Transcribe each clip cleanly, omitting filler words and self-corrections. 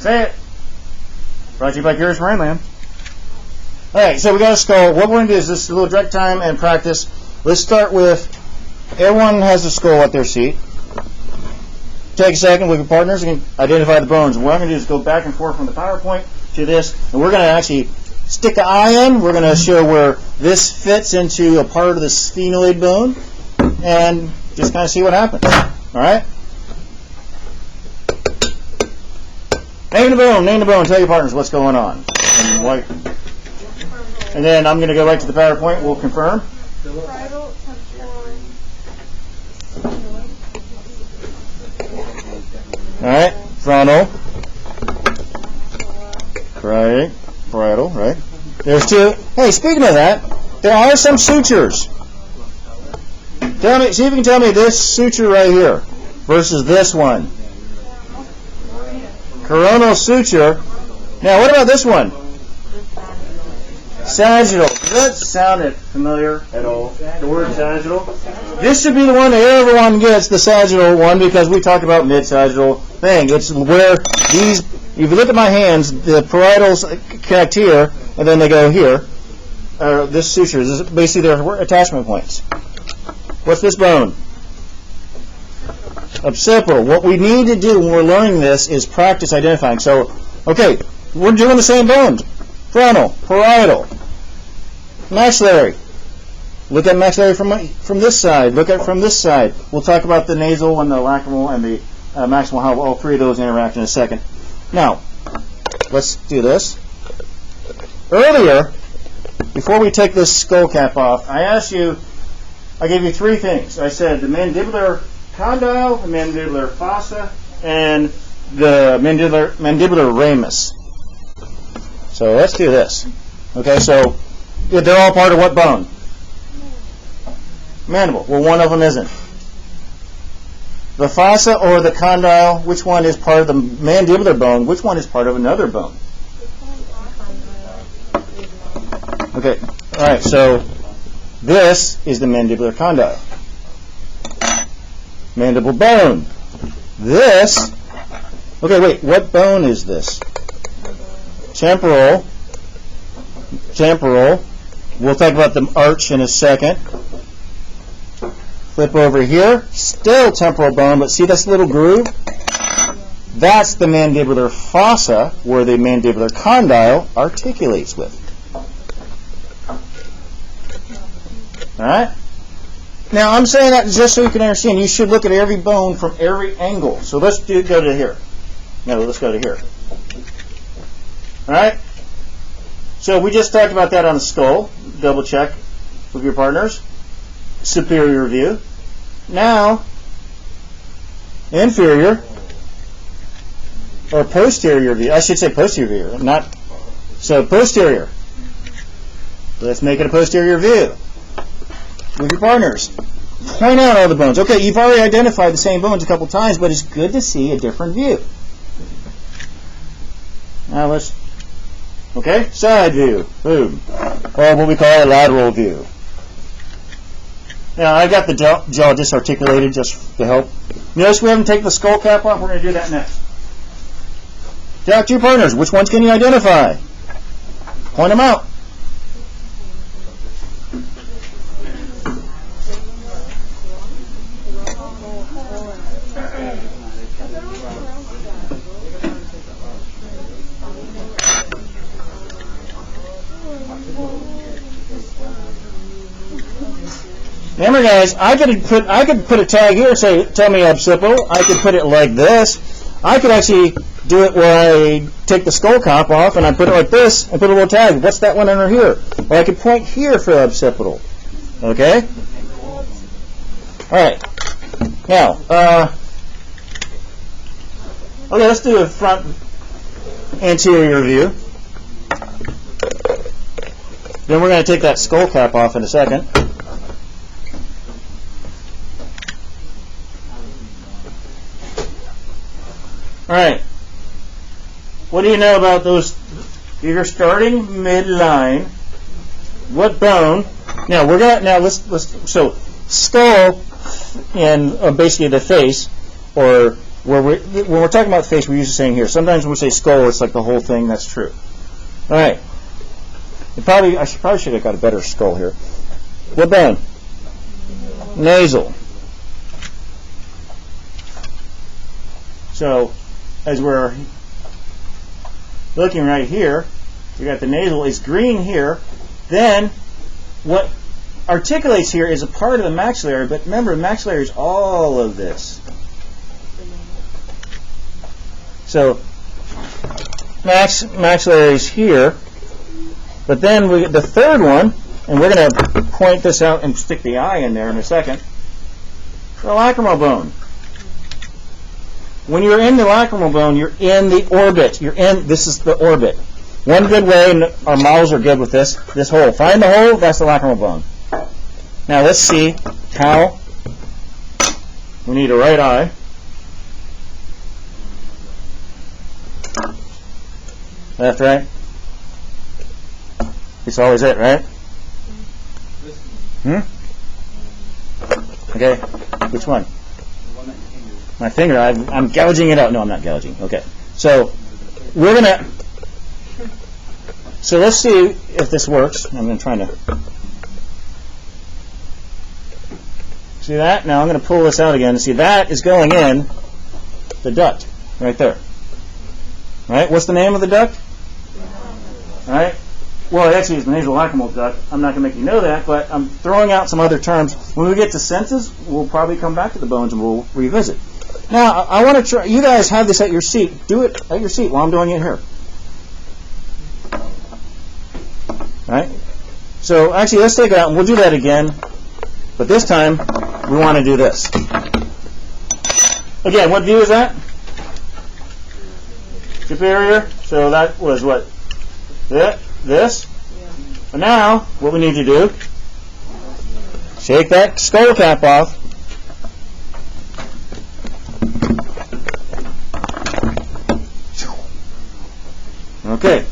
Say it. Brought to you by Curious Marine Land. Alright, so we got a skull. What we're going to do is this is a little direct time and practice. Let's start with, everyone has a skull at their seat. Take a second with your partners and identify the bones. What I'm going to do is go back and forth from the PowerPoint to this, and we're going to actually stick an eye in. We're going to show where this fits into a part of the sphenoid bone, and just kind of see what happens. Alright? Name the bone, tell your partners what's going on. And then I'm going to go right to the PowerPoint, we'll confirm. Alright, frontal. Parietal, right? There's two. Hey, speaking of that, there are some sutures. Tell me, see if you can tell me this suture right here versus this one. Coronal suture. Now, what about this one? Sagittal. Does that sound familiar at all? The word sagittal? This should be the one that everyone gets, the sagittal one, because we talked about mid-sagittal thing. It's where these, if you look at my hands, the parietals connect here, and then they go here. This suture, this is basically their attachment points. What's this bone? Occipital. What we need to do when we're learning this is practice identifying. So, okay, we're doing the same bones. Frontal, parietal, maxillary. Look at maxillary from this side. Look at it from this side. We'll talk about the nasal and the lacrimal and the maximal, how all three of those interact in a second. Now, let's do this. Earlier, before we take this skull cap off, I gave you three things. I said the mandibular condyle, the mandibular fossa, and the mandibular ramus. So let's do this. Okay, so they're all part of what bone? Mandible. Well, one of them isn't. The fossa or the condyle, which one is part of the mandibular bone? Which one is part of another bone? Okay, all right, so this is the mandibular condyle. Mandible bone. This, okay, wait, what bone is this? Temporal. We'll talk about the arch in a second. Flip over here. Still temporal bone, but see this little groove? That's the mandibular fossa, where the mandibular condyle articulates with. Alright? Now, I'm saying that just so you can understand. You should look at every bone from every angle. So let's go to here. No, let's go to here. Alright? So we just talked about that on the skull. Double check with your partners. Superior view. Now, inferior or posterior view. I should say posterior view, not so posterior. Let's make it a posterior view with your partners. Point out all the bones. Okay, you've already identified the same bones a couple times, but it's good to see a different view. Now let's, okay, side view, boom, or what we call a lateral view. Now I've got the jaw disarticulated just to help. Notice we haven't taken the skull cap off. We're going to do that next. Talk to your partners. Which ones can you identify? Point them out. Remember, guys, I could put a tag here and say, tell me occipital. I could put it like this. I could actually do it where I take the skull cap off and I put it like this and put a little tag. What's that one under here? Or I could point here for occipital. Okay? All right. Now, okay, let's do a front anterior view. Then we're going to take that skull cap off in a second. All right. What do you know about those? If you're starting midline, what bone? Now we're gonna let's so skull and basically the face or when we're talking about the face, we're usually saying here. Sometimes when we say skull, it's like the whole thing. That's true. All right. I probably should have got a better skull here. What bone? Nasal. So, as we're looking right here, we got the nasal is green here. Then, what articulates here is a part of the maxillary, but remember, maxillary is all of this. So, maxillary is here, but then we get the third one, and we're going to point this out and stick the eye in there in a second. The lacrimal bone. When you're in the lacrimal bone, you're in the orbit. This is the orbit. One good way, and our models are good with this hole. Find the hole, that's the lacrimal bone. Now let's see how we need a right eye. Left, right? It's always it, right? Okay, which one? My finger, I'm gouging it out. No, I'm not gouging. Okay, so let's see if this works. I'm going to try to see that. Now I'm going to pull this out again. See, that is going in the duct right there. All right, what's the name of the duct? All right. Well, it actually is the nasolacrimal duct. I'm not going to make you know that, but I'm throwing out some other terms. When we get to senses, we'll probably come back to the bones and we'll revisit. Now, I want to try. You guys have this at your seat. Do it at your seat while I'm doing it here. All right? So, actually, let's take it out, and we'll do that again. But this time, we want to do this. Again, what view is that? Superior. So that was what? This. But now, what we need to do, shake that skull cap off. Okay.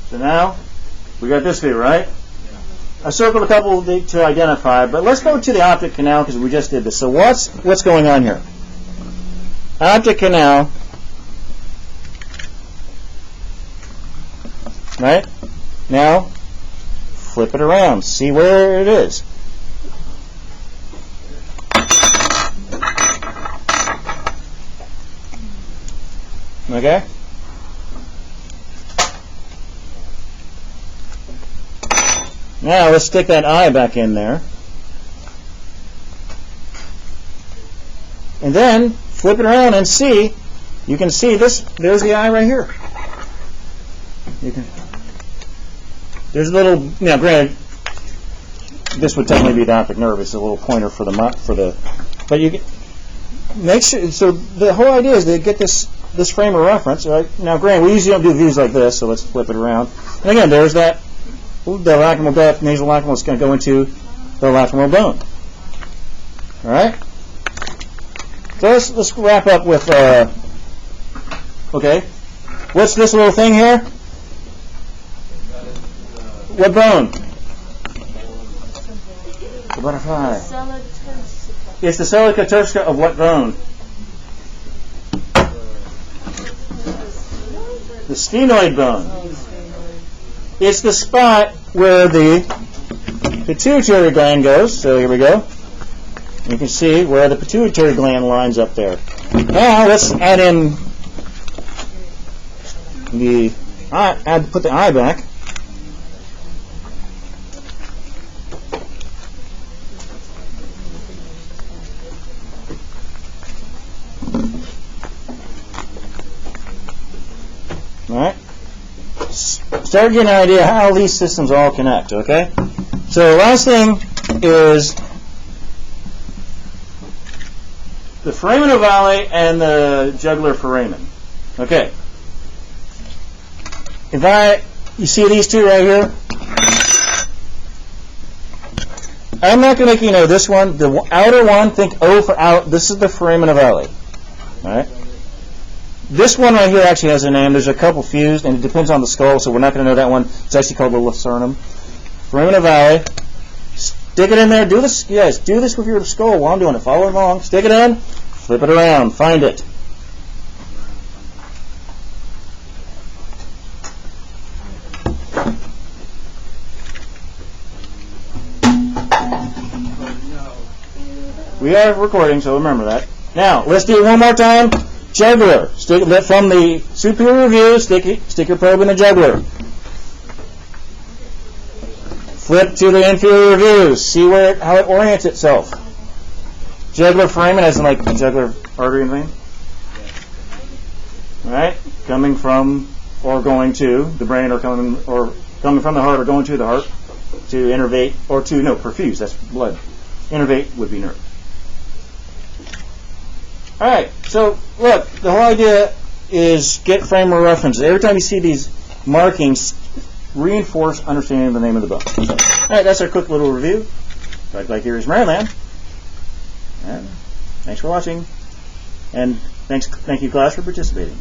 So now, we got this view, right? I circled a couple to identify, but let's go to the optic canal because we just did this. So what's going on here? Optic canal, right? Now, flip it around. See where it is. Okay? Now let's stick that eye back in there. And then flip it around and see. You can see this. There's the eye right here. There's a little. Now, granted, this would technically be the optic nerve. It's a little pointer for the. But you get, make sure. So the whole idea is to get this frame of reference. Right? Now, granted, we usually don't do views like this. So let's flip it around. And again, there's that. The lacrimal duct, nasal lacrimal is going to go into the lacrimal bone. All right. So let's wrap up with. Okay. What's this little thing here? What bone? The butterfly. It's the silica turcica of what bone? The sphenoid bone. It's the spot where the pituitary gland goes. So here we go. You can see where the pituitary gland lines up there. Now let's add in the eye. Put the eye back. All right. Start getting an idea how these systems all connect, okay? So the last thing is the foramen ovale and the jugular foramen. Okay. You see these two right here? I'm not going to make you know this one. The outer one, think O for out. This is the foramen ovale. All right? This one right here actually has a name. There's a couple fused, and it depends on the skull, so we're not going to know that one. It's actually called the lucernum. Foramen ovale. Stick it in there. Do this, guys. Do this with your skull while I'm doing it. Follow along. Stick it in. Flip it around. Find it. We are recording, so remember that. Now, let's do it one more time. Jugular. Stick from the superior view. Stick your probe in the jugular. Flip to the inferior view. See how it orients itself. Jugular foramen, as in like the jugular artery and vein. All right, coming from or going to the brain, or coming from the heart or going to the heart to innervate or to perfuse. That's blood. Innervate would be nerve. All right, so look, the whole idea is get frame of reference. Every time you see these markings, reinforce understanding of the name of the bone. So, all right, that's our quick little review. Like here is Maryland. And thanks for watching, and thank you class for participating.